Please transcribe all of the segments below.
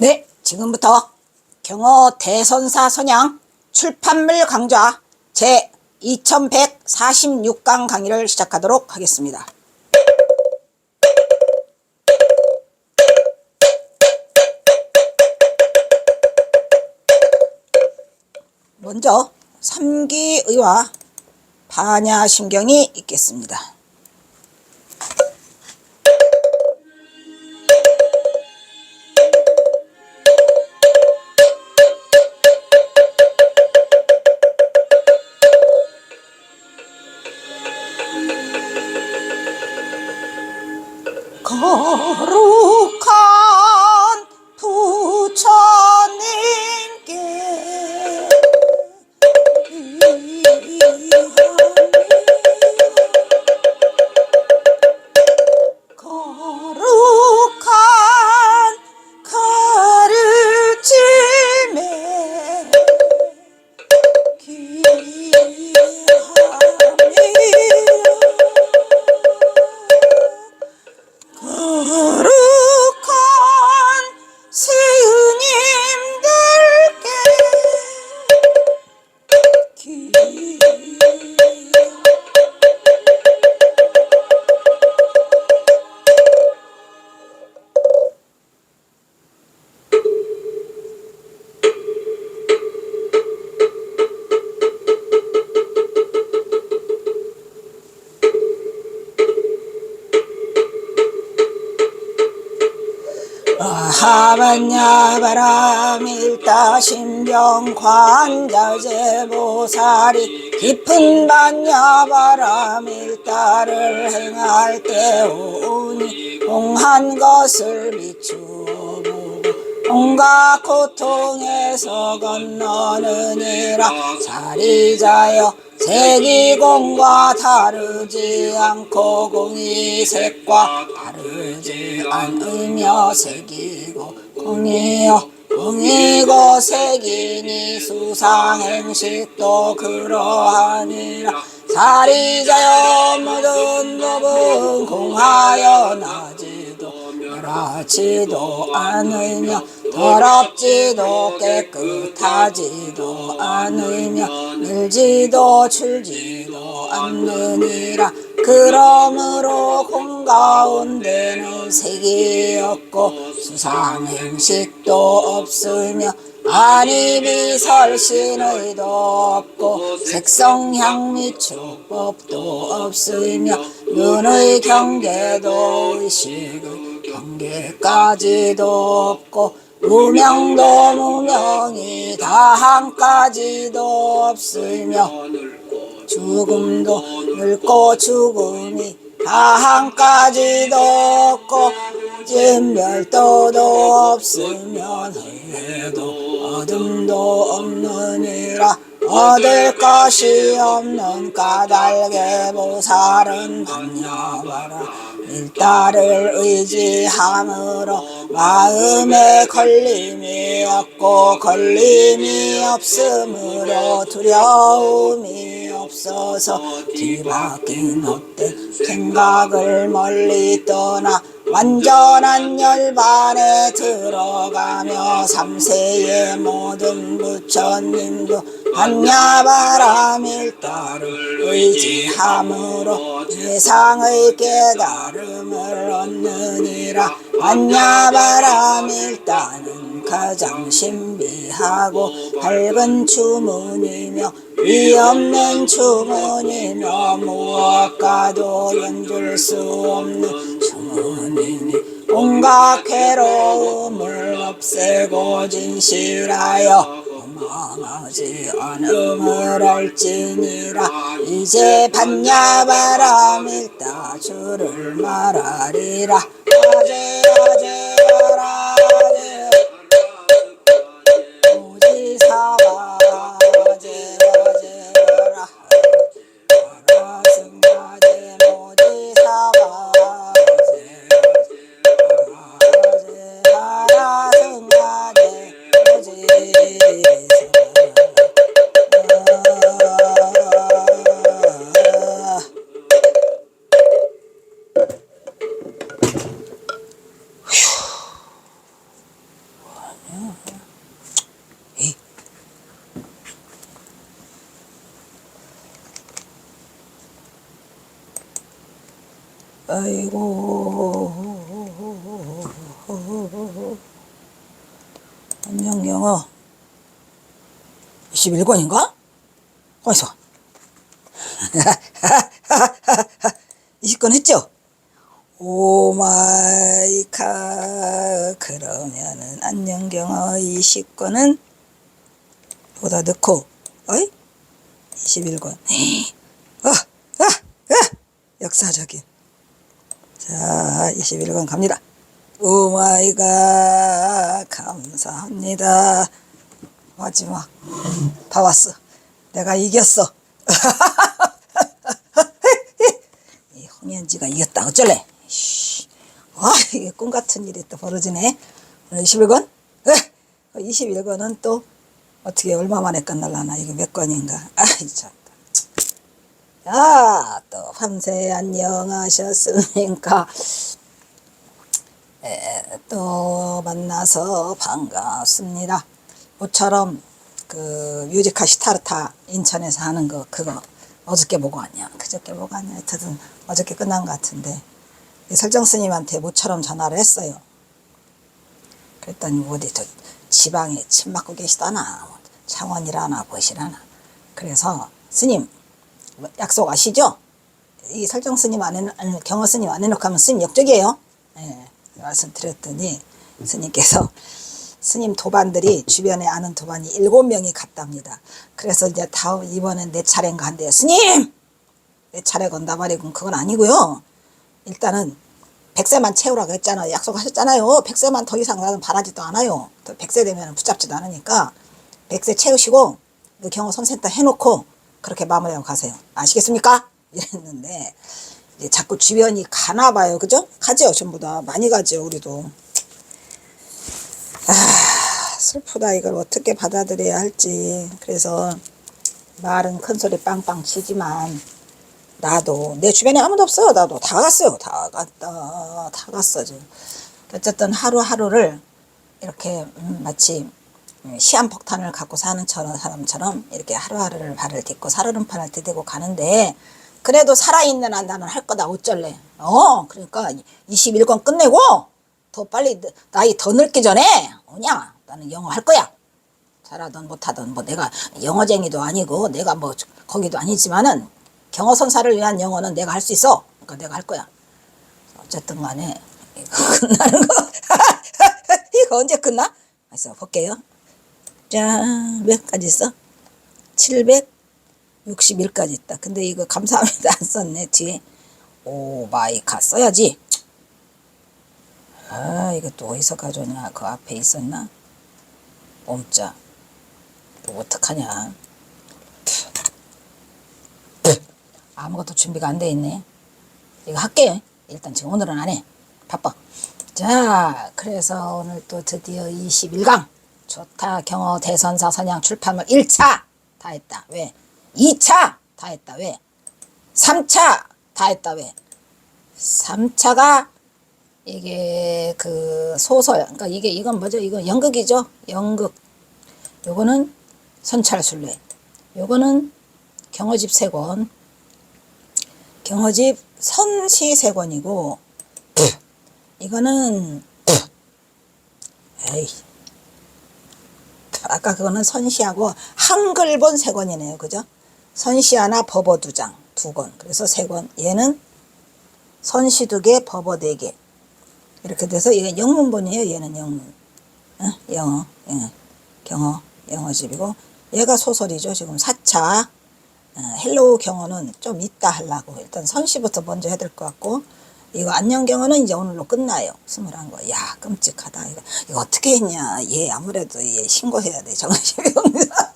네, 지금부터 경어 대선사 선양 출판물 강좌 제 2146강 강의를 시작하도록 하겠습니다. 먼저 삼기의와 반야심경이 있겠습니다. 거룩한 부처님께 거룩한 가르침에 거룩한 스님들께 하반야바람일다 신병관자재보살이 깊은 반야바람일다를 행할 때 오니 공한 것을 비추어보고 온갖 고통에서 건너느니라. 자리자여 세기공과 다르지 않고 공이 색과 다르지 않으며 색이고 공이요 공이고 색이니 수상행식도 그러하니라. 자리자여 모든 법은 공하여 나지도 멸하지도 않으며 더럽지도 깨끗하지도 않으며 늘지도 출지도 않느니라. 그러므로 공 가운데는 색이 없고 수상행식도 없으며 안이비설신의도 없고 색성향 및 축법도 없으며 눈의 경계도 의식의 경계까지도 없고 무명도 무명이 다함까지도 없으며 죽음도 늙고 죽음이 다함까지도 없고 진멸도도 없으면 해도 어둠도 없느니라. 얻을 것이 없는 까닭에 보살은 반야바라 일다를 의지함으로 마음에 걸림이 없고 걸림이 없으므로 두려움이 없어서 뒤바뀐 헛된 생각을 멀리 떠나 완전한 열반에 들어가며 삼세의 모든 부처님도 반야바람일다를 의지함으로 세상의 깨달음을 얻느니라. 반야바람일다는 가장 신비하고 밝은 주문이며 위없는 주문이며 무엇과도 연줄 수 없는 주문이니 온갖 괴로움을 없애고 진실하여 망하지 않음을 알지니라. 이제 반야바람일다 주를 말하리라. 아제 아제 아라제 오지사바 아제 아제 아라 아라승아제 모지사바 아제 아라승아제 모지사바 아이고 안녕경어 21권인가? 어디서 20권 했죠? 오마이카. 그러면은 안녕경어 20권은 여기다 넣고 어이? 21권 역사적인. 자 21권 갑니다. 오마이갓 감사합니다. 마지막 다 왔어. 내가 이겼어. 이 홍현지가 이겼다. 어쩔래? 이게 꿈같은 일이 또 벌어지네. 오늘 21권? 21권은 또 어떻게 얼마 만에 끝날라나. 이게 몇 권인가. 참. 야, 또 밤새 안녕하셨습니까? 또 만나서 반갑습니다. 모처럼 그 뮤지카 시타르타 인천에서 하는 거 그거 어저께 보고 왔냐 그저께 보고 왔냐 하여튼 어저께 끝난 것 같은데 설정 스님한테 모처럼 전화를 했어요. 그랬더니 어디 저 지방에 침 맞고 계시다나 창원이라나 보시라나. 그래서 스님 약속 아시죠? 이 설정 스님 안 해놓고 경어 스님 안 해놓고 하면 스님 역적이에요. 말씀드렸더니 스님께서 스님 도반들이 주변에 아는 도반이 7명이 갔답니다. 그래서 이제 다음 이번엔 내 차례인가 한대요. 스님! 내 차례 건다 말이고 그건 아니고요. 일단은 100세만 채우라고 했잖아요. 약속하셨잖아요. 100세만 더 이상 나는 바라지도 않아요. 또 100세 되면 붙잡지도 않으니까 100세 채우시고 그 경호 선센터 해놓고 그렇게 마무리하고 가세요. 아시겠습니까? 이랬는데 이제 자꾸 주변이 가나 봐요. 그죠? 가죠. 전부 다 많이 가죠. 우리도. 슬프다. 이걸 어떻게 받아들여야 할지. 그래서 말은 큰 소리 빵빵 치지만 나도 내 주변에 아무도 없어요. 나도 다 갔어요. 다 갔어. 어쨌든 하루하루를 이렇게 마치 시한폭탄을 갖고 사는 사람처럼 이렇게 하루하루를 발을 딛고 살얼음판을 디디고 가는데 그래도 살아있는 한 나는 할 거다. 어쩔래. 그러니까 21권 끝내고 더 빨리 나이 더 늙기 전에 오냐 나는 영어 할 거야. 잘하든 못하든 뭐 내가 영어쟁이도 아니고 내가 뭐 거기도 아니지만은 경어 선사를 위한 영어는 내가 할 수 있어. 그러니까 내가 할 거야. 어쨌든 간에 이거 끝나는 거 이거 언제 끝나? 그래서 볼게요. 짠, 몇 가지 있어? 761까지 있다. 근데 이거 감사합니다 안 썼네. 뒤에 오마이갓 써야지. 이거 또 어디서 가져오냐. 그 앞에 있었나? 옴자. 또 어떡하냐. 아무것도 준비가 안 돼 있네. 이거 할게. 일단 지금 오늘은 안 해. 바빠. 자, 그래서 오늘 또 드디어 21강. 좋다. 경어 대선사 선양 출판물 1차 다 했다. 왜? 2차 다 했다. 왜? 3차 다 했다. 왜? 3차가 이게 그 소설, 그러니까 이건 뭐죠? 이건 연극이죠. 연극. 요거는 선찰순례. 요거는 경어집 3권. 경어집 선시 3권이고 이거는 아까 그거는 선시하고 한글본 3권이네요. 그죠? 선시 하나 법어 2장 2권. 그래서 3권. 얘는 선시 2개 법어 4개. 이렇게 돼서 이게 영문본이에요. 얘는 영문. 영어. 경어. 영어집이고 얘가 소설이죠. 지금 4차. 헬로우 경어는 좀 이따 하려고. 일단 선시부터 먼저 해야 될 것 같고 이거 안녕 경어는 이제 오늘로 끝나요. 21거. 야 끔찍하다. 이거 어떻게 했냐. 얘 아무래도 얘 신고해야 돼. 정신병자.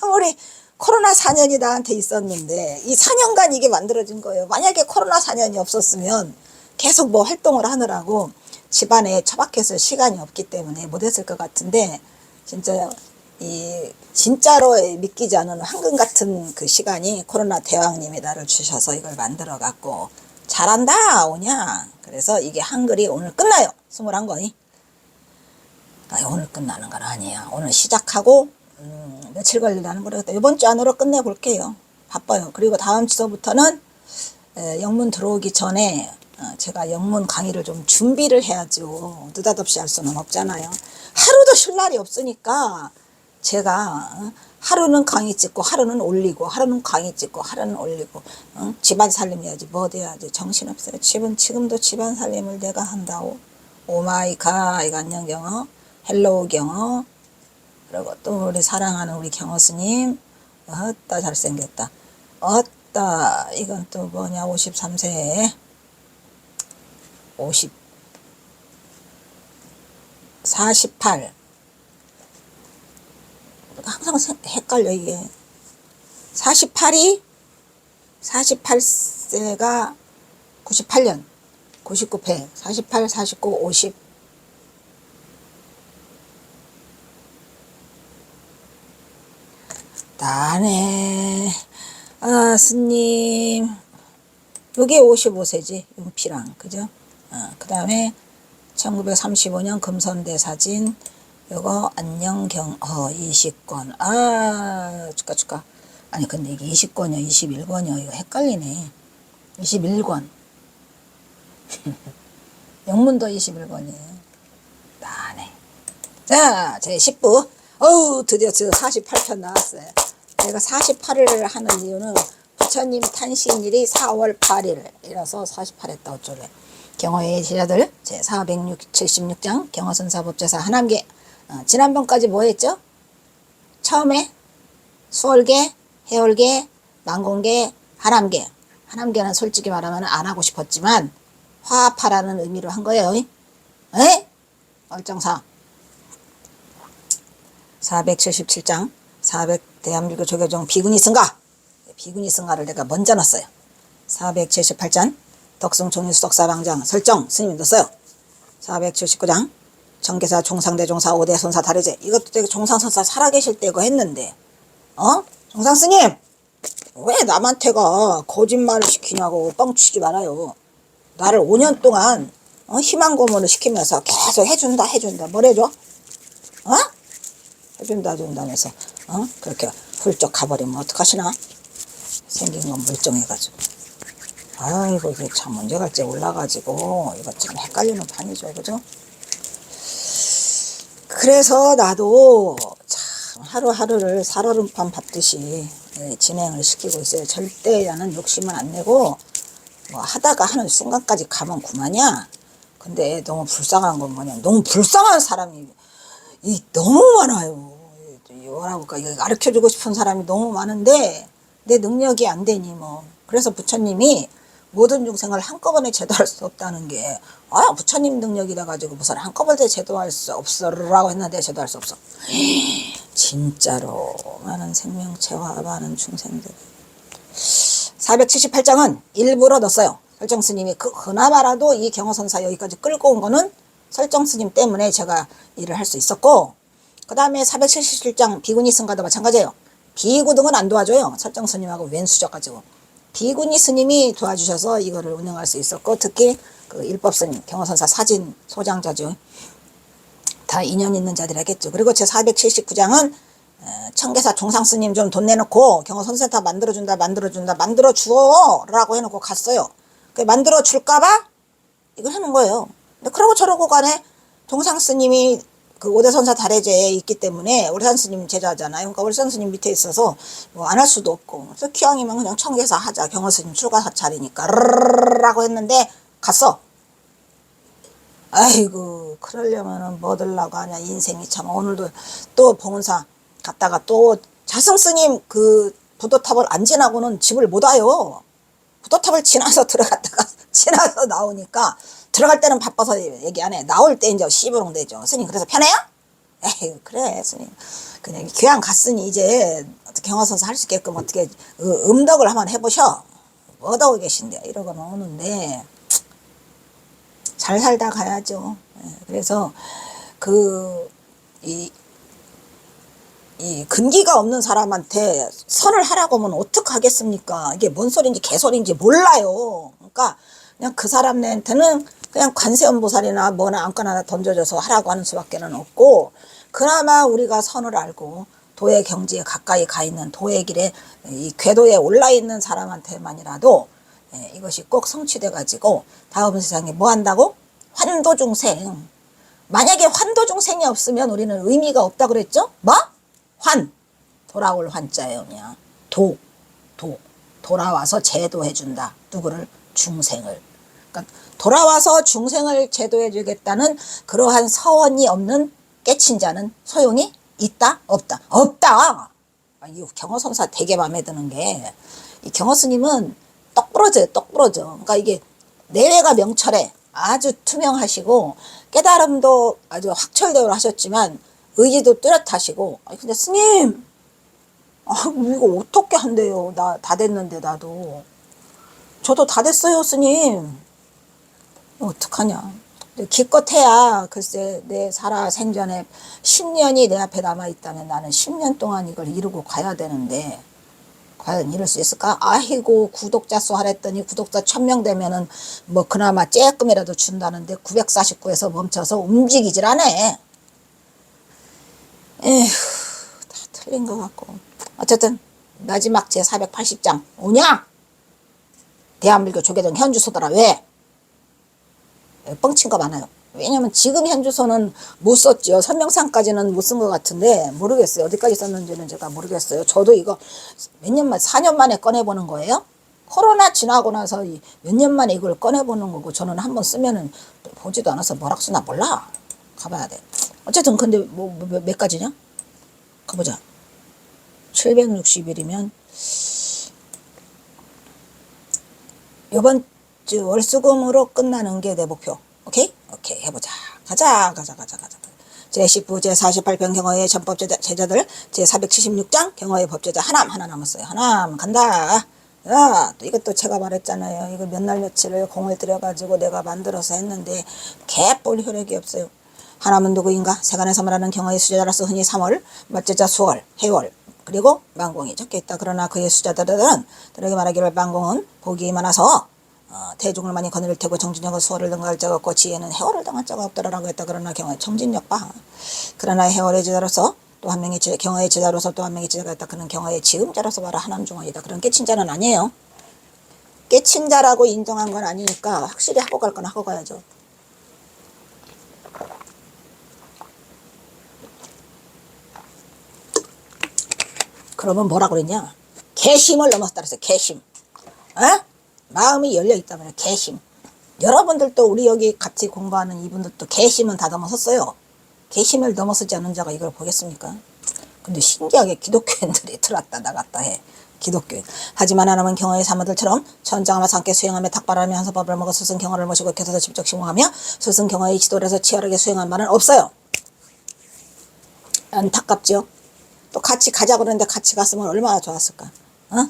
아무리 코로나 4년이 나한테 있었는데 이 4년간 이게 만들어진 거예요. 만약에 코로나 4년이 없었으면 계속 뭐 활동을 하느라고 집안에 처박혀서 시간이 없기 때문에 못했을 것 같은데 진짜로 믿기지 않은 황금 같은 그 시간이 코로나 대왕님이 나를 주셔서 이걸 만들어 갖고 잘한다 오냐. 그래서 이게 한글이 오늘 끝나요. 21권이. 오늘 끝나는 건 아니야. 오늘 시작하고 며칠 걸린다는 거라 이번 주 안으로 끝내볼게요. 바빠요. 그리고 다음 주서부터는 영문 들어오기 전에 제가 영문 강의를 좀 준비를 해야죠. 느닷없이 할 수는 없잖아요. 하루도 쉴 날이 없으니까 제가 하루는 강의 찍고 하루는 올리고 하루는 강의 찍고 하루는 올리고 집안 살림해야지 뭐 돼야지 정신없어요. 집은 지금도 집안 살림을 내가 한다고. 오마이갓 이거 안녕 경어 헬로우 경어 그리고 또 우리 사랑하는 우리 경어 스님 어따 잘생겼다 어따 이건 또 뭐냐 53세 50 48 항상 헷갈려 이게 48세가 98년 99회 48 49 50 나네 스님 요게 55세지 윤피랑 그죠? 그 다음에 1935년 금선대 사진 요거 안녕경 이식권 축하 아니 근데 이게 20권이요 21권이요 이거 헷갈리네 21권 영문도 21권이에요 나네 자 제 10부 드디어 저 48편 나왔어요. 제가 48을 하는 이유는 부처님 탄신일이 4월 8일이라서 48 했다 어쩌래. 경허의 제자들 제 476장 경허선사법제사 하남계 지난번까지 뭐 했죠? 처음에 수월계, 해월계, 만공계, 하남계. 하남계는 솔직히 말하면 안 하고 싶었지만 화합하라는 의미로 한 거예요. 에? 얼정사 477장 400 대한민국 조계종 비군이승가 비군이승가를 내가 먼저 넣었어요. 478장 덕승총리수덕사방장 설정 스님이 넣었어요. 479장 정계사 종상대종사 5대 손사 다르제 이것도 되게 종상선사 살아계실 때고 했는데 종상스님 왜 남한테가 거짓말을 시키냐고 뻥치지 말아요. 나를 5년 동안 희망 고문을 시키면서 계속 해준다 뭘 해줘? 해준다면서 그렇게 훌쩍 가버리면 어떡하시나? 생긴 건 멀쩡해가지고 아이고 이게 참 문제갈지 올라가지고 이거 참 헷갈리는 판이죠 그죠? 그래서 나도 참 하루하루를 살얼음판 밟듯이 진행을 시키고 있어요. 절대 나는 욕심은 안 내고 뭐 하다가 하는 순간까지 가면 그만이야. 근데 너무 불쌍한 건 뭐냐 너무 불쌍한 사람이 너무 많아요. 뭐라고까 이거 가르쳐주고 싶은 사람이 너무 많은데 내 능력이 안 되니 뭐. 그래서 부처님이 모든 중생을 한꺼번에 제도할 수 없다는 게 부처님 능력이라 가지고 무슨 한꺼번에 제도할 수 없어라고 했는데 제도할 수 없어. 진짜로 많은 생명체와 많은 중생들 478장은 일부러 넣었어요. 설정스님이 그나마라도 이 경허선사 여기까지 끌고 온 거는 설정스님 때문에 제가 일을 할 수 있었고 그 다음에 477장 비구니 승가도 마찬가지예요. 비구 등은 안 도와줘요. 설정스님하고 왼수져가지고 비구니 스님이 도와주셔서 이거를 운영할 수 있었고 특히 그 일법스님 경허선사 사진 소장자죠. 다 인연 있는 자들이겠죠. 그리고 제 479장은 청계사 종상스님 좀 돈 내놓고 경허선센터 만들어준다 만들어주어 라고 해놓고 갔어요. 만들어 줄까봐 이걸 해놓은 거예요. 근데 그러고 저러고 간에 종상스님이 그 5대 선사 다래제에 있기 때문에 월산 스님 제자잖아요. 그러니까 월산 스님 밑에 있어서 뭐 안 할 수도 없고 그래서 기왕이면 그냥 청계사 하자 경허 스님 출가 사찰이니까 라고 했는데 갔어. 아이고 그러려면은 뭐 들라고 하냐 인생이 참. 오늘도 또 봉은사 갔다가 또 자승 스님 그 부도탑을 안 지나고는 집을 못 와요. 부도탑을 지나서 들어갔다가 지나서 나오니까 들어갈 때는 바빠서 얘기 안 해. 나올 때 이제 씨부렁 되죠. 스님 그래서 편해요? 에이 그래 스님 그냥 교양 갔으니 이제 경허선사 할 수 있게끔 어떻게 음덕을 한번 해보셔. 뭐하고 계신데 이러고는 오는데 잘 살다 가야죠. 그래서 이 근기가 없는 사람한테 선을 하라고 하면 어떡하겠습니까? 이게 뭔 소리인지 개소리인지 몰라요. 그러니까 그냥 그 사람한테는 그냥 관세음보살이나 뭐나 아무거나 던져줘서 하라고 하는 수밖에는 없고 그나마 우리가 선을 알고 도의 경지에 가까이 가 있는 도의 길에 이 궤도에 올라 있는 사람한테만이라도 예, 이것이 꼭 성취돼 가지고 다음 세상에 뭐 한다고? 환도중생. 만약에 환도중생이 없으면 우리는 의미가 없다 그랬죠? 뭐? 환. 돌아올 환자예요. 그냥. 돌아와서 제도해준다. 누구를? 중생을. 그러니까 돌아와서 중생을 제도해 주겠다는 그러한 서원이 없는 깨친 자는 소용이 있다? 없다? 없다! 이 경허선사 되게 마음에 드는 게, 이 경허스님은 떡 부러져요, 떡 부러져. 그러니까 이게 내외가 명철해. 아주 투명하시고, 깨달음도 아주 확철대오를 하셨지만, 의지도 뚜렷하시고, 아니, 근데 스님, 이거 어떻게 한대요? 나 다 됐는데, 나도. 저도 다 됐어요, 스님. 어떡하냐. 기껏해야 글쎄 내 살아 생전에 10년이 내 앞에 남아있다면 나는 10년 동안 이걸 이루고 가야 되는데 과연 이룰 수 있을까? 아이고 구독자 수 하랬더니 구독자 1000명 되면은 뭐 그나마 쬐끔이라도 준다는데 949에서 멈춰서 움직이질 않아. 에휴 다 틀린 것 같고. 어쨌든 마지막 제 480장 오냐? 대한민국 조계종 현주소더라. 왜? 뻥친 거 많아요. 왜냐면 지금 현주소는 못 썼죠. 설명상까지는 못 쓴 것 같은데 모르겠어요. 어디까지 썼는지는 제가 모르겠어요. 저도 이거 몇 년 만, 4년 만에 꺼내보는 거예요. 코로나 지나고 나서 몇 년 만에 이걸 꺼내보는 거고 저는 한번 쓰면은 보지도 않아서 뭐라고 쓰나 몰라. 가봐야 돼. 어쨌든 근데 몇 가지냐? 가보자. 760일이면 요번 주 월수금으로 끝나는 게 내 목표. 오케이? 오케이. 해보자. 가자. 제19, 제48편 경허의 전법 제자들, 제476장 경허의 법제자 하나 남았어요. 하나 간다. 야, 또 이것도 제가 말했잖아요. 이거 몇 날 며칠을 공을 들여가지고 내가 만들어서 했는데 개뿔 효력이 없어요. 하나면 누구인가? 세간에서 말하는 경허의 수제자로서 흔히 3월, 법제자 수월, 해월, 그리고 만공이 적혀있다. 그러나 그의 수자들은 들에게 말하기를 만공은 복이 많아서 대중을 많이 거느릴 테고 정진력은 수월을 등할 자가 없고 지혜는 해월을 당할 자가 없더라라고 했다. 그러나 경허의 정진력 봐. 그러나 해월의 제자로서 또 한 명의 경허의 제자로서 또 한 명의 제자가 있다. 그는 경허의 지음자로서 바로 하남중원이다. 그런 깨친 자는 아니에요. 깨친 자라고 인정한 건 아니니까 확실히 하고 갈 건 하고 가야죠. 그러면 뭐라고 그랬냐? 개심을 넘었다 그랬어요. 개심. 마음이 열려있다면 개심. 여러분들도 우리 여기 같이 공부하는 이분들도 개심은 다 넘어섰어요. 개심을 넘어서지 않은 자가 이걸 보겠습니까? 근데 신기하게 기독교인들이 들어왔다 나갔다 해. 기독교인. 하지만 하나님은 경허의 사모들처럼 천장하며 함께 수행하며 닭발하며 한서밥을 먹어 스승 경허를 모시고 곁에서 직접 시공하며 스승 경허의 지도를 해서 치열하게 수행한 바는 없어요. 안타깝죠? 또 같이 가자 그러는데 같이 갔으면 얼마나 좋았을까?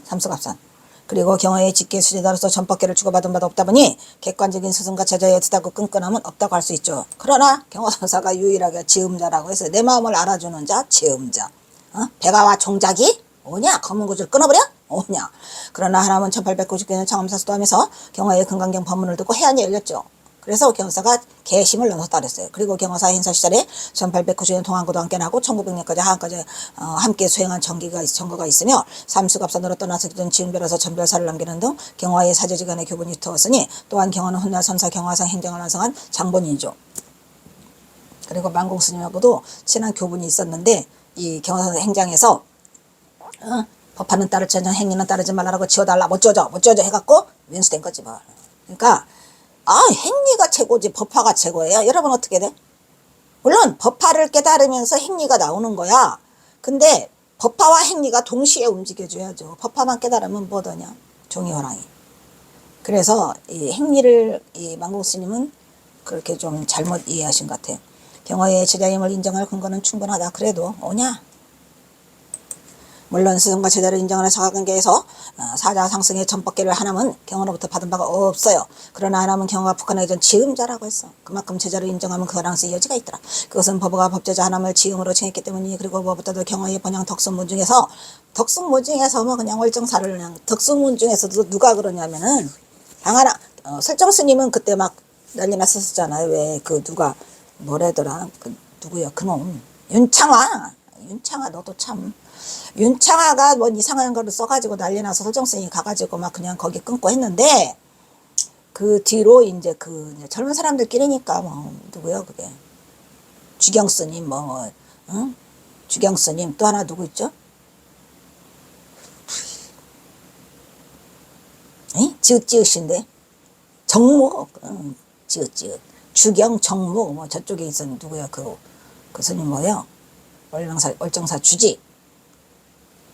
삼수갑산. 그리고 경허의 직계 수제자로서 전법계를 주고받은 바도 없다 보니 객관적인 스승과 제자의 애틋하고 끈끈함은 없다고 할 수 있죠. 그러나 경허선사가 유일하게 지음자라고 해서 내 마음을 알아주는 자 지음자. 배가와 종작이 오냐? 검은 구슬 끊어버려? 오냐? 그러나 하나님은 1899년 창암사수도 하면서 경허의 금강경 법문을 듣고 해안이 열렸죠. 그래서 경허사가 개심을 넘었다 그랬어요. 그리고 경허사 행사 시절에 1899년 동안고도 함께 나고 1900년까지 하안까지 함께 수행한 정거가 있으며 삼수갑산으로 떠나서 기존 지은별에서 전별사를 남기는 등 경허의 사제지간의 교분이 두었으니 또한 경허는 훗날 선사 경허상 행정을 완성한 장본인이죠. 그리고 만공스님하고도 친한 교분이 있었는데 이 경허사 행장에서 법하는 따르지 않냐 행위는 따르지 말라라고 지어달라 못 지어져 해갖고 윈수된 거지 뭐. 그러니까 행위가 최고지 법화가 최고예요. 여러분 어떻게 돼? 물론 법화를 깨달으면서 행위가 나오는 거야. 근데 법화와 행위가 동시에 움직여줘야죠. 법화만 깨달으면 뭐더냐? 종이호랑이. 그래서 이 행위를 이 만공스님은 그렇게 좀 잘못 이해하신 것 같아요. 경허의 제자임을 인정할 근거는 충분하다. 그래도 오냐? 물론 스승과 제자를 인정하는 사관계에서 사자 상승의 전법계를 하나면 경허로부터 받은 바가 없어요. 그러나 하나면 경허가 북한하기 전 지음자라고 했어. 그만큼 제자를 인정하면 그 가능성의 여지가 있더라. 그것은 법어가 법제자 하나를 지음으로 정했기 때문이니 그리고 무엇보다도 경허의 번영 덕순문 중에서 뭐 그냥 월정사를 그냥 덕순문 중에서도 누가 그러냐면은 당하나 설정스님은 그때 막 난리 났었잖아요. 왜 그 누가 뭐래더라 그 누구야 그놈 윤창아 너도 참. 윤창아가 뭐 이상한 거를 써가지고 난리 나서 설정스님이 가가지고 막 그냥 거기 끊고 했는데, 그 뒤로 이제 그 젊은 사람들끼리니까 뭐 누구요 그게, 주경스님 뭐 응? 주경스님 또 하나 누구 있죠? 에? 지읒지읒인데 정무, 지읒지읒, 주경 정무 뭐 저쪽에 있었는 누구야 그 스님 뭐요? 월정사 주지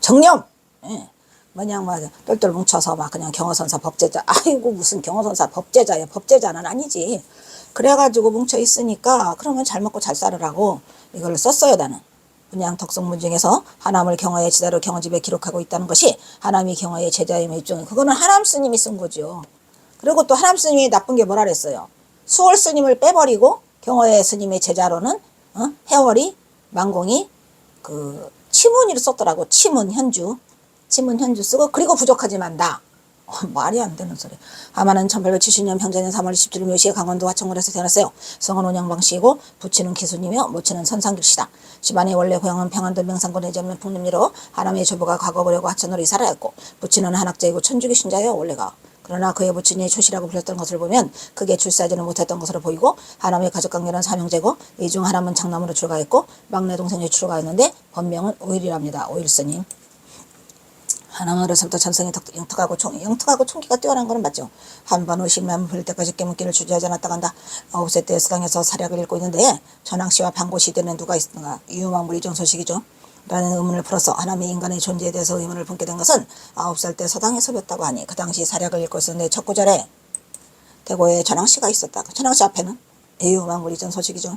정념. 예. 뭐냐 뭐 똘똘 뭉쳐서 막 그냥 경허선사 법제자, 아이고 무슨 경허선사 법제자야, 법제자는 아니지. 그래가지고 뭉쳐 있으니까 그러면 잘 먹고 잘 살으라고 이걸 썼어요. 나는 그냥 덕성문 중에서 하남을 경화의 지다로 경허집에 기록하고 있다는 것이 하남이 경화의 제자임의 입증. 그거는 하남 스님이 쓴 거죠. 그리고 또 하남 스님이 나쁜 게 뭐라 그랬어요? 수월 스님을 빼버리고 경화의 스님의 제자로는 해월이 망공이 그 치문이를 썼더라고. 치문 현주 쓰고, 그리고 부족하지만 나. 말이 안 되는 소리. 하마는 1870년 병자년 3월 27일 묘시에 강원도 화천군에서 태어났어요. 성은 온양방씨이고 부친은 기순이며 모친은 선상길씨다. 집안의 원래 고향은 평안도 명산군 해전면 풍림리로 하남의 조부가 과거보려고 화천으로 이사를 했고, 부친은 한학자이고 천주교 신자예요 원래가. 그러나 그의 부친이 초시라고 불렸던 것을 보면 크게 출세하지는 못했던 것으로 보이고, 하남의 가족관계는 삼형제고 이 중 하남은 장남으로 출가했고 막내 동생이 출가했는데 본명은 오일이랍니다. 오일스님. 하남 어려서부터 전성이 영특하고 총기가 뛰어난 거는 맞죠. 한번 의식만 풀릴 때까지 깨문기를 주저하지 않았다 간다. 9세 때 수당에서 사략을 읽고 있는데 전항씨와 방고씨 때는 누가 있었는가. 유망물이종 소식이죠. 라는 의문을 풀어서 하남의 인간의 존재에 대해서 의문을 품게 된 것은 9살 때 서당에서 뵀다고 하니, 그 당시 사략을 읽고 있었는데 첫 구절에 대고에 전항씨가 있었다. 전항씨 앞에는 유망물이종 소식이죠.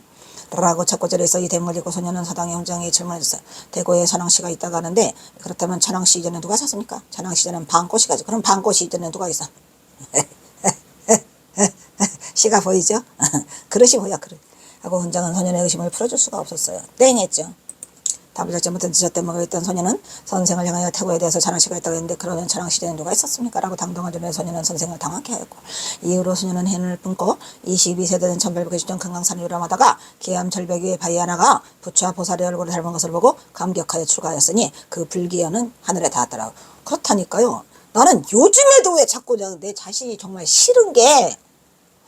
라고 첫 구절에서 이 대목을 읽고 소녀는 서당의 훈장에 질문해줬어요. 대고에 천왕씨가 있다고 하는데, 그렇다면 천왕씨 이전에 누가 샀습니까? 천왕씨 이전에는 방꽃이 가죠. 그럼 방꽃이 이전에 누가 있어? 씨가 보이죠? 그릇이 뭐야 그릇. 하고 훈장은 소년의 의심을 풀어줄 수가 없었어요. 땡 했죠. 답을 찾지 못한 젖대 먹어 있던 소녀는 선생을 향하여 태고에 대해서 천왕씨가 있다고 했는데, 그러면 천왕시대에 누가 있었습니까? 라고 당동한 전에 소녀는 선생을 당황케 하였고, 이후로 소녀는 해를 품고 22세 되는 1890년 금강산을 유람하다가 기암 절벽 위에 바위 하나가 부처와 보살의 얼굴을 닮은 것을 보고 감격하여 출가하였으니 그 불기연은 하늘에 닿았더라고. 그렇다니까요. 나는 요즘에도 왜 자꾸 내 자신이 정말 싫은 게,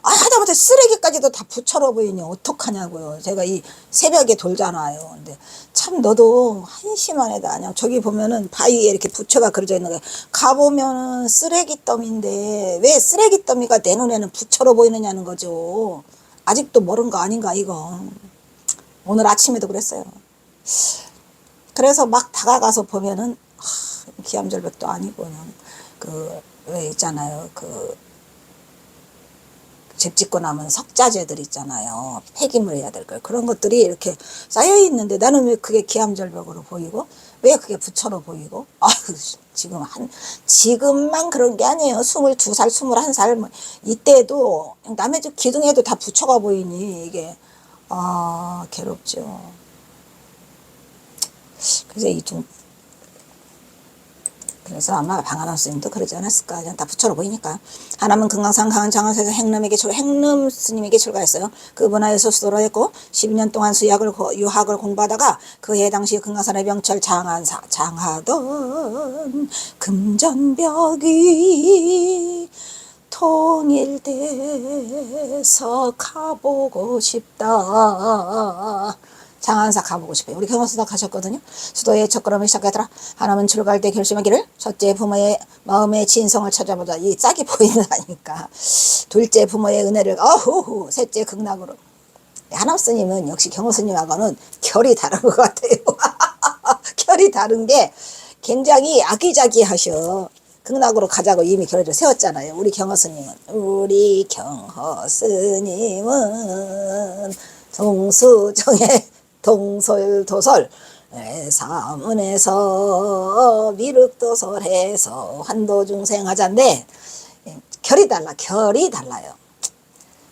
하다못해 쓰레기까지도 다 부처로 보이니 어떡하냐고요. 제가 이 새벽에 돌잖아요. 근데 참 너도 한심한 애다. 그냥 저기 보면은 바위에 이렇게 부처가 그려져 있는 거 가보면은 쓰레기 더미인데 왜 쓰레기 더미가 내 눈에는 부처로 보이느냐는 거죠. 아직도 모른 거 아닌가 이거. 오늘 아침에도 그랬어요. 그래서 막 다가가서 보면은 기암절벽도 아니고 그냥 왜 있잖아요. 집 짓고 남은 석자재들 있잖아요. 폐기물 해야 될 걸. 그런 것들이 이렇게 쌓여 있는데 나는 왜 그게 기암절벽으로 보이고, 왜 그게 부처로 보이고, 지금만 그런 게 아니에요. 22살, 21살, 뭐, 이때도 남의 집 기둥에도 다 부처가 보이니, 이게, 괴롭죠. 그래서 아마 방한원 스님도 그러지 않았을까. 그냥 다 부처로 보이니까. 하남은 금강산 강한 장원사에서 행름 스님에게 출가했어요. 그 문화에서 수도로 했고 12년 동안 유학을 공부하다가 그해 당시 금강산의 병철 장하던 금전벽이 통일돼서 가보고 싶다. 장안사 가보고 싶어요. 우리 경호수도 가셨거든요. 수도의 첫걸음을 시작하더라. 하나는 출가할 때 결심하기를, 첫째 부모의 마음의 진성을 찾아보자. 이 짝이 보인다니까. 둘째 부모의 은혜를, 셋째 극락으로. 하남 스님은 역시 경호 스님하고는 결이 다른 것 같아요. 결이 다른 게 굉장히 아기자기하셔. 극락으로 가자고 이미 결의를 세웠잖아요. 우리 경호 스님은 동수정의 동솔도설 사문에서 미륵도설해서 환도중생하자인데 결이 달라요.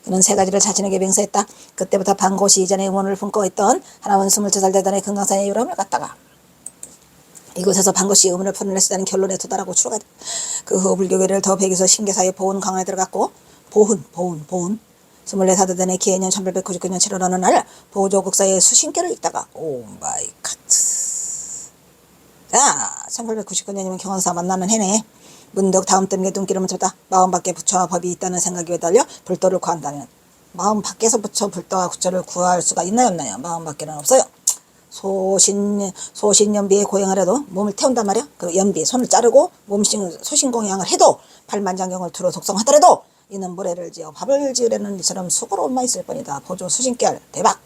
그는 세 가지를 자신에게 맹세했다. 그때부터 방고시 이전에 의문을 품고 있던 하나는 22살 되던 금강산의 유람을 갔다가 이곳에서 방고시 의문을 풀어냈다는 결론에 도달하고 출가했다. 그 후 불교계를 더 배기서 신계사의 보훈 강화에 들어갔고, 보훈 24살 되던 기해년 1899년 7월 어느 날 보조 국사의 수신께를 읽다가 오 마이 갓 자, 1899년이면 경원사 만나는 해네. 문득 다음 뜸에 눈길을 묻혔다. 마음 밖에 부처와 법이 있다는 생각이 매달려 불도를 구한다면, 마음 밖에서 부처 불도와 부처를 구할 수가 있나요 없나요? 마음 밖에는 없어요. 소신연비에 고행을 해도 몸을 태운단 말이야. 그 연비 손을 자르고 소신공양을 해도 팔만장경을 두루 독성하더라도 이는 모래를 지어 밥을 지으려는 이처럼 수고로움만 있을 뿐이다. 보조 수신결 대박.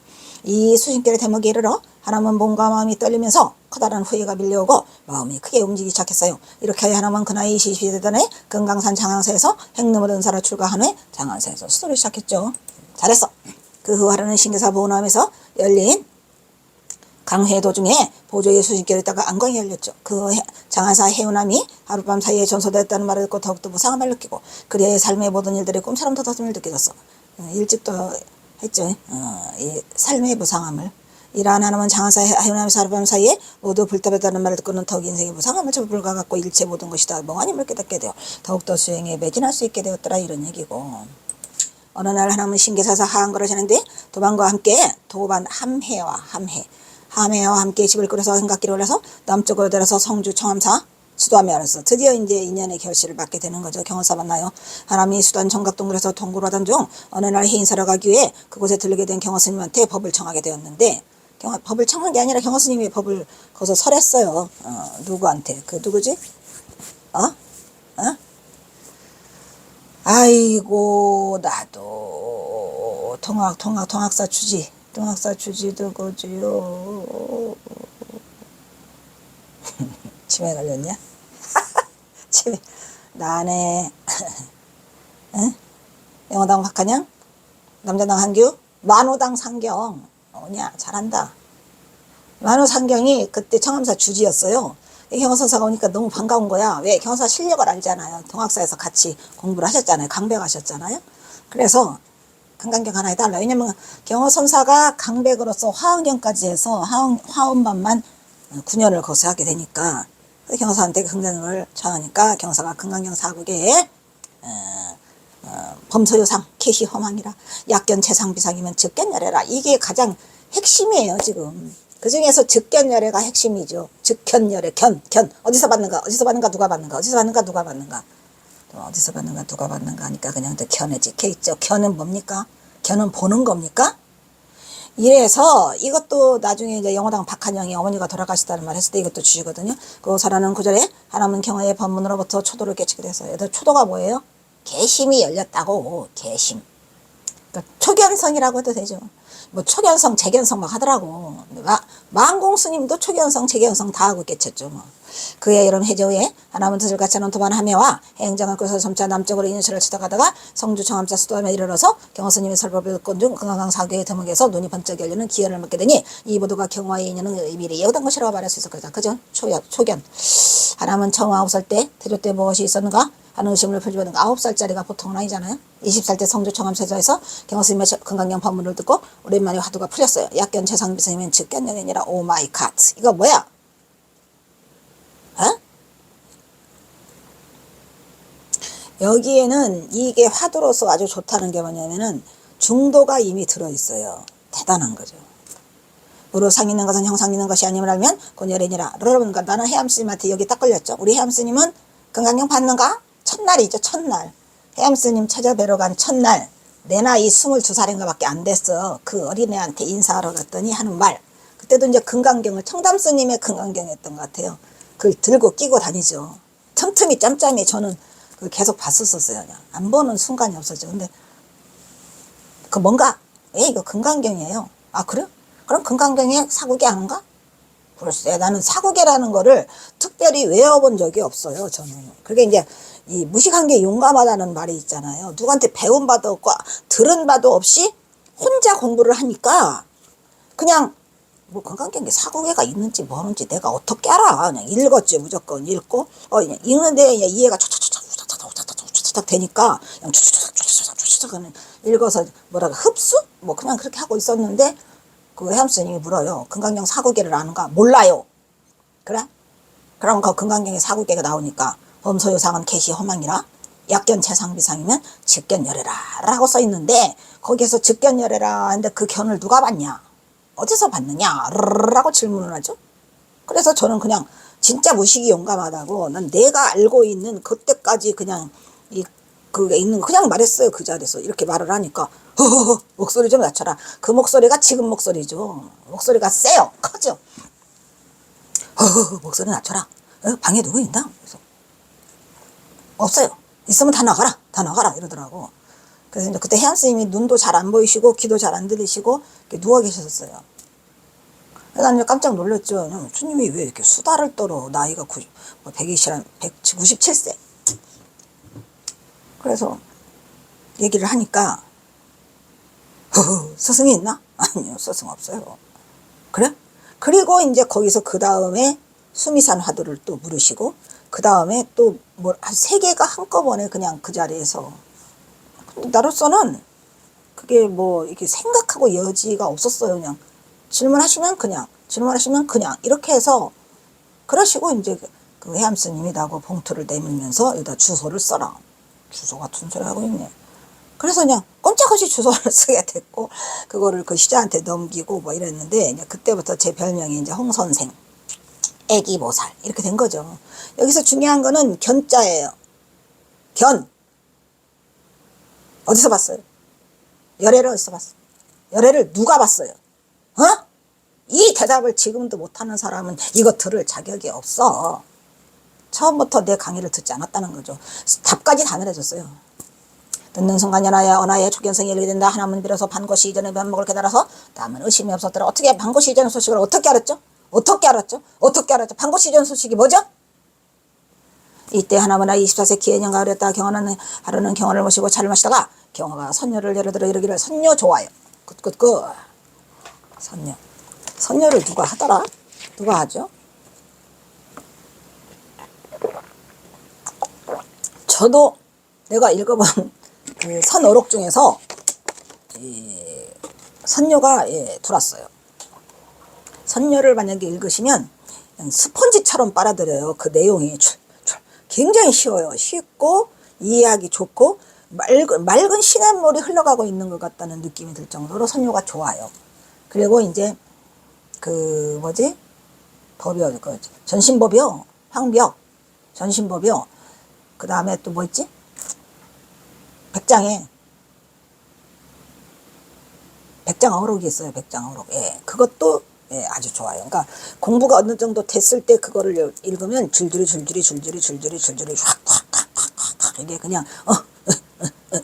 이 수신결의 대목에 이르러 하나님은 몸과 마음이 떨리면서 커다란 후회가 밀려오고 마음이 크게 움직이기 시작했어요. 이렇게 하나님은 그 나이 20이 되던 해 금강산 장항사에서 행름을 은사로 출가한 후에 장항사에서 수도를 시작했죠. 잘했어. 그 후 하루는 신계사 보호남에서 열린 강회 도중에 보조의 수신결이 있다가 안광이 열렸죠. 그 장하사 해운함이 하룻밤 사이에 전소됐다는 말을 듣고 더욱더 무상함을 느끼고 그의 삶의 모든 일들이 꿈처럼 터졌음을 느껴졌어. 일찍도 했죠. 이 삶의 무상함을. 이러한 하나님은 장하사 해운함에서 하룻밤 사이에 모두 불타했다는 말을 듣고는 더욱 인생의 무상함을 접불가 갖고 일체 모든 것이 다 멍하님을 깨닫게 되어 더욱더 수행에 매진할 수 있게 되었더라, 이런 얘기고. 어느 날 하나님은 신계사에서 하한거를 지는데 도반과 함께 도반 함해와 함께 집을 꾸려서 행각길을 올려서 남쪽으로 내려서 성주 청암사 수도하며 알았어. 드디어 이제 인연의 결실을 받게 되는 거죠. 경원사 만나요. 하나님이 수단 정각동굴에서 동굴을 하던 중 어느 날 해인사러 가기 위해 그곳에 들르게 된 경원스님한테 법을 청하게 되었는데, 법을 청한 게 아니라 경원스님이 법을 거기서 설했어요. 누구한테? 그 누구지? 아이고 나도 동학사 주지 누구지요? 치매 걸렸냐? 치매. 나네. 응? 영어당 박한영, 남자당 한규, 만호당 상경. 뭐냐, 잘한다. 만호 상경이 그때 청암사 주지였어요. 경원선사가 오니까 너무 반가운 거야. 왜? 경원사 실력을 알잖아요. 동학사에서 같이 공부를 하셨잖아요. 강백하셨잖아요. 그래서 강강경 하나 해달라. 왜냐면 경원선사가 강백으로서 화엄경까지 해서 화엄반만 9년을 거기서 하게 되니까 경원사한테 긍정을 청하니까 경원사가 금강경 사국에 범소요상 개시 허망이라 약견 재상비상이면 즉견열애라. 이게 가장 핵심이에요 지금. 그 중에서 즉견열애가 핵심이죠. 즉견열애. 견 어디서 받는가 누가 받는가 누가 받는가 하니까 그냥 또 견에 찍혀있죠. 견은 뭡니까? 견은 보는 겁니까? 이래서 이것도 나중에 이제 영어당 박한영이 어머니가 돌아가시다는 말 했을 때 이것도 주시거든요. 그 사라는 구절에 하나님은 경화의 법문으로부터 초도를 깨치게 됐어요. 초도가 뭐예요? 개심이 열렸다고. 개심. 그러니까 초견성이라고 해도 되죠. 뭐 초견성, 재견성 막 하더라고. 만공 스님도 초견성, 재견성 다 하고 깨쳤죠. 뭐. 그의 이런 해제 후에 하나님은 뜻을 같이 하는 도반 함해와 행정을 끌어서 점차 남쪽으로 인연실을 치다가다가 성주 청암사 수도함에 이르러서 경호 스님의 설법을 듣건 중 금강강 사교의 대목에서 눈이 번쩍 열리는 기연을 먹게 되니 이 모두가 경화의 인연은 미리 예우던 것이라고 말할 수 있을 거다. 그죠? 초견. 하나님은 처음 9살 때 태조 때 무엇이 있었는가 하는 의심을 펼쳐보는 9살짜리가 보통은 아니잖아요. 20살 때 성주 청암세자에서 경호스님의 금강경 법문을 듣고 오랜만에 화두가 풀렸어요. 약견 재상비상이면 즉견연애니라. 오 마이 갓. 이거 뭐야? 여기에는 이게 화두로서 아주 좋다는 게 뭐냐면은 중도가 이미 들어있어요. 대단한 거죠. 무릇 상 있는 것은 형상 있는 것이 아님을 알면 곤열애니라. 그러니까 나는 해암스님한테 여기 딱 걸렸죠. 우리 해암스님은 금강경 받는가? 첫날이죠. 첫날. 해암스님 찾아뵈러 간 첫날. 내 나이 22살인가 밖에 안 됐어. 그 어린애한테 인사하러 갔더니 하는 말. 그때도 이제 금강경을 청담스님의 금강경 했던 것 같아요. 그걸 들고 끼고 다니죠. 틈틈이 짬짬이 저는 그걸 계속 봤었어요. 그냥. 안 보는 순간이 없었죠. 근데 그 뭔가 이거 금강경이에요. 아 그래요? 그럼 금강경에 사국이 아는가? 글쎄 나는 사국이라는 거를 특별히 외워본 적이 없어요. 저는. 그게 이제 이 무식한 게 용감하다는 말이 있잖아요. 누구한테 배운 바도 없고 들은 바도 없이 혼자 공부를 하니까 그냥 뭐 금강경에 사국애가 있는지 뭐는지 내가 어떻게 알아. 그냥 읽었지. 무조건 읽고 그냥 읽는데 이해가 촉촉촉 되니까 그냥 촉촉촉 읽어서 뭐라고 흡수? 뭐 그냥 그렇게 하고 있었는데 그 해암스님이 물어요. 금강경 사국애를 아는가? 몰라요. 그래? 그럼 그 금강경에 사국애가 나오니까 범소요상은 개시 허망이라 약견 재상비상이면 즉견열애라 라고 써있는데 거기에서 즉견열애라 하는데 그 견을 누가 봤냐? 어디서 봤느냐? 라고 질문을 하죠. 그래서 저는 그냥 진짜 무식이 용감하다고. 난 내가 알고 있는 그때까지 그냥 그게 있는 거 그냥 말했어요. 그 자리에서 이렇게 말을 하니까 허허허 목소리 좀 낮춰라. 그 목소리가 지금 목소리죠. 목소리가 세요. 커져. 허허허 목소리 낮춰라. 방에 누구 있나? 그래서 없어요. 있으면 다 나가라. 다 나가라 이러더라고. 그래서 이제 그때 혜암 스님이 눈도 잘 안 보이시고 귀도 잘 안 들리시고 이렇게 누워 계셨어요. 그래서 난 깜짝 놀랐죠. 주님이 왜 이렇게 수다를 떨어. 나이가 197세. 그래서 얘기를 하니까 스승이 있나? 아니요, 스승 없어요. 그래? 그리고 이제 거기서 그 다음에 수미산 화두를 또 물으시고 그 다음에 또 뭐 한 3개가 한꺼번에 그냥 그 자리에서 나로서는 그게 뭐 이렇게 생각하고 여지가 없었어요. 그냥 질문하시면 그냥 이렇게 해서 그러시고 이제 그 혜암 스님이 나하고 봉투를 내밀면서 여기다 주소를 써라. 주소 같은 소리 하고 있네. 그래서 그냥 꼼짝없이 주소를 쓰게 됐고 그거를 그 시자한테 넘기고 뭐 이랬는데 이제 그때부터 제 별명이 이제 홍선생, 애기보살 이렇게 된 거죠. 여기서 중요한 거는 견자예요. 견. 어디서 봤어요? 열애를 어디서 봤어요? 열애를 누가 봤어요? 어? 이 대답을 지금도 못하는 사람은 이거 들을 자격이 없어. 처음부터 내 강의를 듣지 않았다는 거죠. 답까지 다 내려줬어요. 듣는 순간 연하야 언하에 초견성이 열리게 된다. 하나만 빌어서 반고시 이전의 면목을 깨달아서 다음은 의심이 없었더라. 어떻게 반고시 이전의 소식을 어떻게 알았죠? 어떻게 알았죠? 반고시 이전 소식이 뭐죠? 이때 하나무나 24세 기해년가 어렸다. 경화는 하루는 경화를 모시고 차를 마시다가 경화가 선녀를 예를 들어 이르기를 선녀 좋아요. 굿굿굿. 선녀를 누가 하더라? 누가 하죠? 저도 내가 읽어본 그 선어록 중에서 선녀가 들어왔어요. 선녀를 만약에 읽으시면 그냥 스펀지처럼 빨아들여요. 그 내용이 굉장히 쉬워요. 쉽고 이해하기 좋고 맑은 시냇물이 흘러가고 있는 것 같다는 느낌이 들 정도로 선녀가 좋아요. 그리고 이제 그 뭐지? 법이요. 그 전신법이요. 황벽. 전신법이요. 그 다음에 또 뭐 있지? 백장 어록이 있어요. 백장 어록. 예. 그것도 예, 아주 좋아요. 그러니까 공부가 어느 정도 됐을 때 그거를 읽으면 줄줄이 확 이게 그냥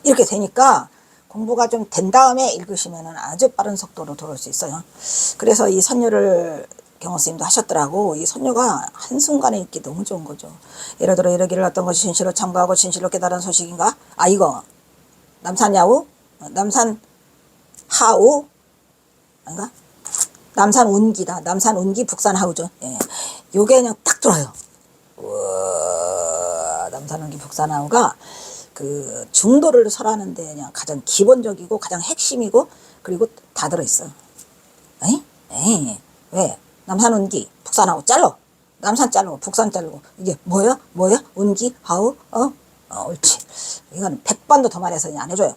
이렇게 되니까 공부가 좀 된 다음에 읽으시면은 아주 빠른 속도로 들어올 수 있어요. 그래서 이 선녀를 경호스님도 하셨더라고. 이 선녀가 한순간에 읽기 너무 좋은 거죠. 예를 들어 이러기를 어떤 것이 진실로 참고하고 진실로 깨달은 소식인가? 아 이거 남산야우? 남산하우? 아닌가? 남산운기다. 남산운기 북산하우죠. 예. 요게 그냥 딱 들어요. 우와, 남산운기 북산하우가 그 중도를 설하는데 그냥 가장 기본적이고 가장 핵심이고 그리고 다 들어있어. 에이? 왜? 남산운기 북산하우 잘라. 남산 자르고 북산 자르고 이게 뭐야? 운기? 하우? 옳지. 이건 100번도 더 말해서 안 해줘요.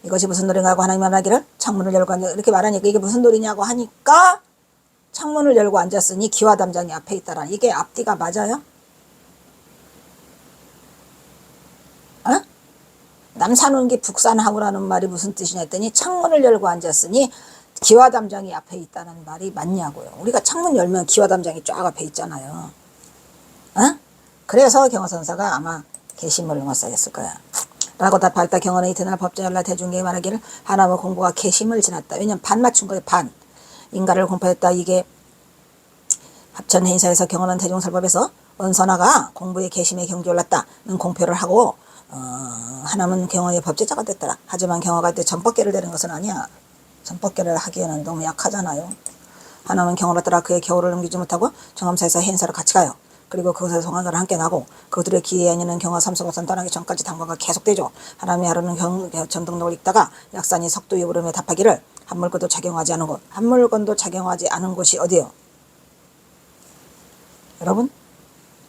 이것이 무슨 노래인가 하고 하나님 말하기를 창문을 열고 앉아 이렇게 말하니까 이게 무슨 노래냐고 하니까 창문을 열고 앉았으니 기와 담장이 앞에 있다라. 이게 앞뒤가 맞아요? 남산운기 북산하우라는 말이 무슨 뜻이냐 했더니 창문을 열고 앉았으니 기와 담장이 앞에 있다는 말이 맞냐고요. 우리가 창문 열면 기와 담장이 쫙 앞에 있잖아요. 그래서 경허선사가 아마 개심을 못 써였을 거야. 라고 답할다. 경허는 이튿날 법전열라 대중에게 말하기를 하나무 공부가 개심을 지났다. 왜냐면 반 맞춘 거예요. 반. 인가를 공포했다. 이게 합천 행사에서 경허는 대중설법에서 원선화가 공부의 개심에 경지 올랐다는 공표를 하고 하나는 경허의 법제자가 됐더라. 하지만 경허가 이때 전법계를 내는 것은 아니야. 전법계를 하기에는 너무 약하잖아요. 하나는 경허를 따라 그의 겨울을 넘기지 못하고 정암사에서 행사를 같이 가요. 그리고 그것에서 성화를 함께 나고 그들의 기회에 아니는 경화 삼수법선 떠나기 전까지 당과가 계속되죠. 하나님이 하루는 전등록을 읽다가 약산이 석도의 오름에 답하기를 한물건도 작용하지 않은 곳. 한물건도 작용하지 않은 곳이 어디예요? 여러분?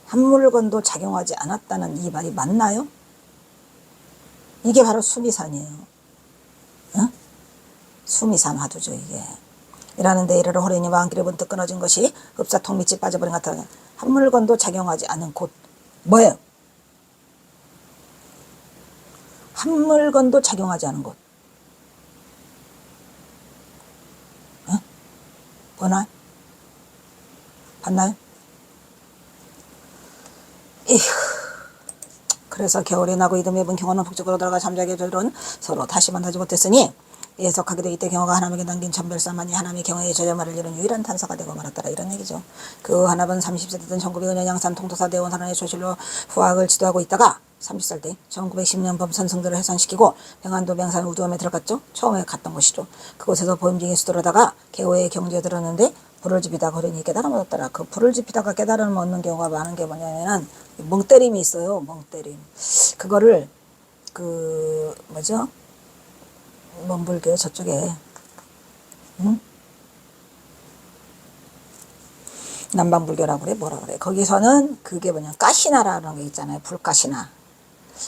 한물건도 작용하지 않았다는 이 말이 맞나요? 이게 바로 수미산이에요. 수미산 화두죠 이게. 이라는데 이르러 호련이와 안길에 문득 끊어진 것이 흡사통 밑이 빠져버린 것 같아. 한 물건도 작용하지 않은 곳. 뭐예요? 한 물건도 작용하지 않은 곳. 어? 보나요? 봤나요? 에휴. 그래서 겨울에 나고 이듬해 분 경호는 북쪽으로 들어가 잠자게 되던 서로 다시 만나지 못했으니 예석하기도 이때 경호가 하나님께 남긴 천별사만이 하나님의 경호의 저저말을 이룬 유일한 탄사가 되고 말았더라. 이런 얘기죠. 그 하나는 30세 되던 1905년 양산 통도사 대원 선언의 조실로 후학을 지도하고 있다가 30살 때 1910년 범선승들을 해산시키고 병안도 병산 우두함에 들어갔죠. 처음에 갔던 곳이죠. 그곳에서 보임중에 수도하다가 개호의 경지에 들었는데 불을 지피다가 호련히 깨달음을 얻더라. 그 불을 지피다가 깨달음을 얻는 경우가 많은 게 뭐냐면은 멍때림이 있어요. 멍때림. 그거를 뭐죠? 뭔 불교요? 저쪽에 응? 남방불교라고 그래? 뭐라 그래? 거기서는 그게 뭐냐 가시나라는 게 있잖아요. 불가시나.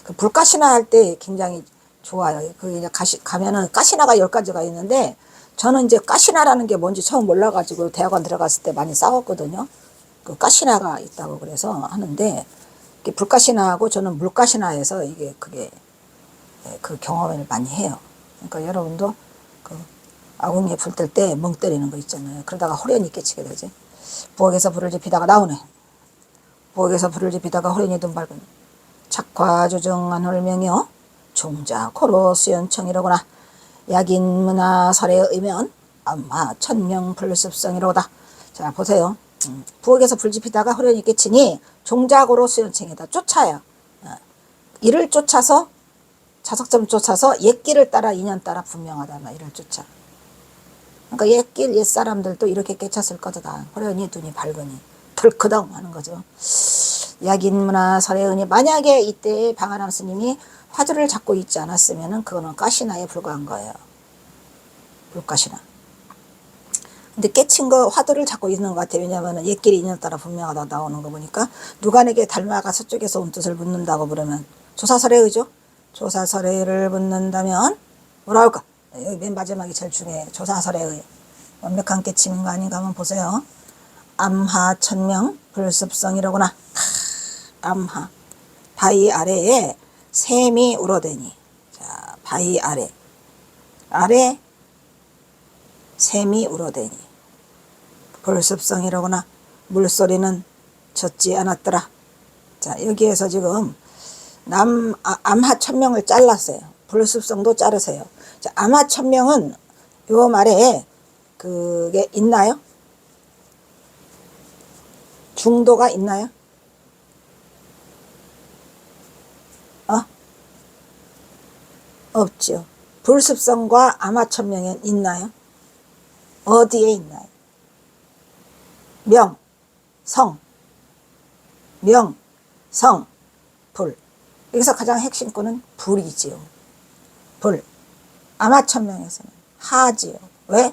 그 불가시나 할 때 굉장히 좋아요. 그 이제 가면은 가시나가 10가지가 있는데 저는 이제 가시나라는 게 뭔지 처음 몰라가지고 대학원 들어갔을 때 많이 싸웠거든요. 그 가시나가 있다고 그래서 하는데 불가시나하고 저는 물가시나에서 이게 그게 그 경험을 많이 해요. 그러니까 여러분도 그 아궁이에 불 뜰 때 멍 때리는 거 있잖아요. 그러다가 호련히 깨치게 되지. 부엌에서 불을 지피다가 나오네. 부엌에서 불을 지피다가 호련히 든 밝은 착화조정한 홀명이요. 종자 고로 수연청이로구나. 약인 문화 설에 의면 아마 천명 불습성이로다. 자 보세요. 부엌에서 불 지피다가 호련히 깨치니 종자고로 수연청이다. 쫓아요. 이를 쫓아서 자석점 쫓아서 옛길을 따라 인연 따라 분명하다. 이를 쫓아. 그러니까 옛길 옛사람들도 이렇게 깨쳤을 거다. 호련히 눈이 밝으니 덜크덩 하는 거죠. 약인문화 설혜은이 만약에 이때 방아람 스님이 화두를 잡고 있지 않았으면 그거는 가시나에 불과한 거예요. 불가시나. 근데 깨친 거 화두를 잡고 있는 것 같아요. 왜냐하면 옛길이 인연 따라 분명하다 나오는 거 보니까 누가 내게 닮아가 서쪽에서 온 뜻을 묻는다고 부르면 조사설혜의죠. 조사설혜를 묻는다면 뭐라 할까? 여기 맨 마지막이 제일 중요해요. 조사설혜의 완벽한 깨침인 거 아닌가 한번 보세요. 암하천명 불습성이라구나. 암하 바위 아래에 샘이 우러대니. 자 바위 아래 샘이 우러대니 불습성이라구나. 물소리는 젖지 않았더라. 자 여기에서 지금 암하천명을 잘랐어요. 불습성도 자르세요. 자, 암하천명은 요 말에 그게 있나요? 중도가 있나요? 없죠. 불습성과 암하천명은 있나요? 어디에 있나요? 명, 성, 불. 여기서 가장 핵심구는 불이지요. 불. 암하천명에서는 하지요. 왜?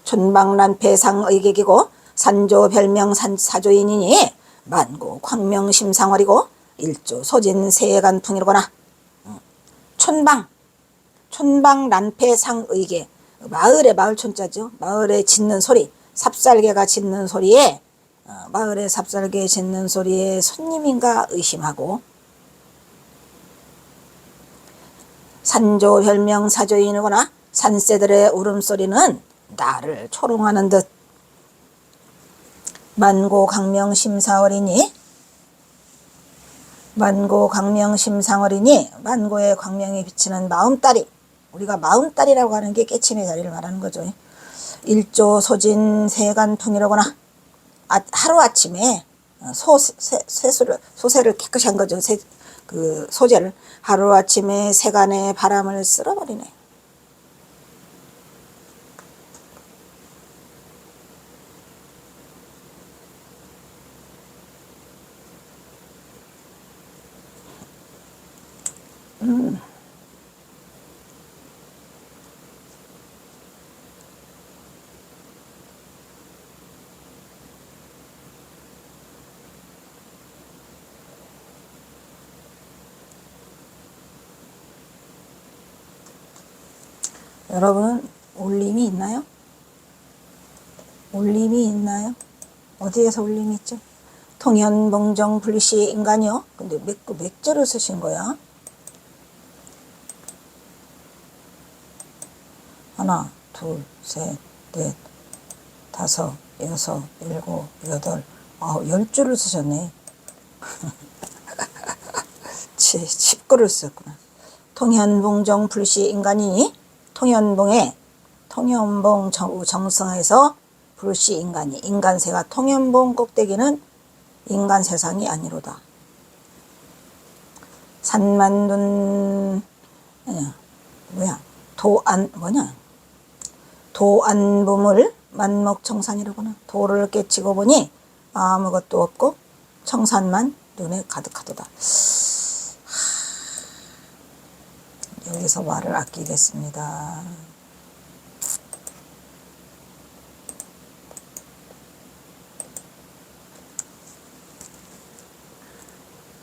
촌방란패상의객이고 산조 별명 사조인이니 만고 광명심상월이고 일조 소진 세간풍이로구나. 촌방란패상의객 마을의 마을촌자죠. 마을에 짖는 소리 삽살개가 짖는 소리에 마을에 삽살개 짖는 소리에 손님인가 의심하고 산조 별명 사조인이거나 산새들의 울음소리는 나를 초롱하는 듯. 만고 광명심사월이니 만고의 광명이 비치는 마음따리. 우리가 마음따리라고 하는 게 깨침의 자리를 말하는 거죠. 일조 소진 세간풍이라거나 하루아침에 소새를 깨끗이 한 거죠. 그 소재를 하루아침에 세간의 바람을 쓸어버리네. 여러분은 올림이 있나요? 올림이 있나요? 어디에서 올림이 있죠? 통현봉정 불시 인간이요? 근데 몇 절을 쓰신 거야? 하나, 둘, 셋, 넷, 다섯, 여섯, 일곱, 여덟, 아홉, 10줄을 쓰셨네. 10글을 썼구나. 통현봉정 불시 인간이 통현봉 정성에서 불시 인간이 인간세가 통현봉 꼭대기는 인간 세상이 아니로다. 산만둔 도안보물 만목청산이라구나. 도를 깨치고 보니 아무것도 없고 청산만 눈에 가득하도다. 여기서 말을 아끼겠습니다.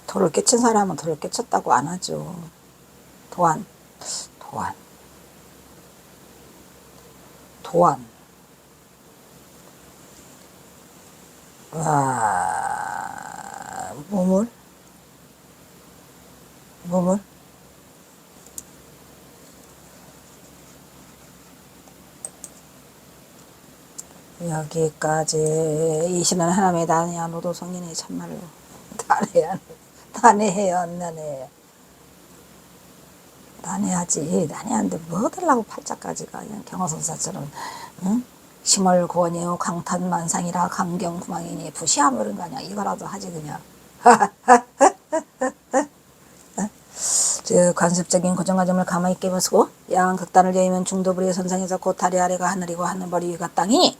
도를 깨친 사람은 도를 깨쳤다고 안 하죠. 도안. 와, 무물. 여기까지. 이 신은 하나님의 단해야 노도 성인이 참말로 난해하지. 난해한데 뭐 달라고 팔자까지가 그냥 경어선사처럼 응? 심월구원이요 강탄만상이라 강경구망이니 부시함을 그런 거 아니야. 이거라도 하지 그냥. 즉 관습적인 고정관념을 가만히 깨보시고 야한 극단을 여의면 중도부리의 선상에서 곧 다리 아래가 하늘이고 하늘머리 위가 땅이니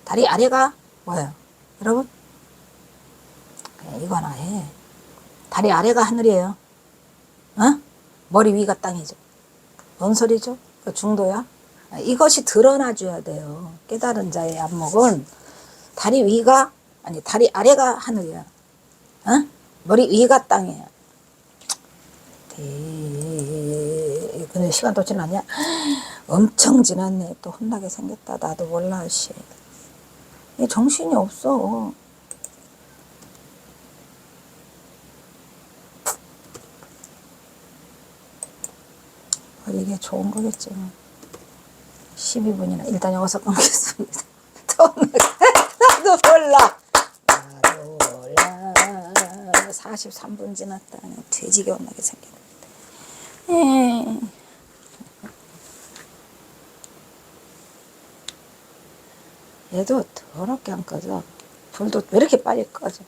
다리 아래가 뭐예요? 여러분? 이거나 해. 다리 아래가 하늘이에요. 어? 머리 위가 땅이죠. 뭔 소리죠? 그 중도야? 이것이 드러나줘야 돼요. 깨달은 자의 안목은 다리 아래가 하늘이야. 어? 머리 위가 땅이야. 근데 시간 또 지났냐? 엄청 지났네. 또 혼나게 생겼다. 나도 몰라, 씨. 정신이 없어. 이게 좋은 거겠지. 12분이나. 일단 여기서 끊겠습니다. 나도 몰라. 43분 지났다. 돼지게 혼나게 생겼는데. 얘도 더럽게 안 꺼져. 불도 왜 이렇게 빨리 꺼져.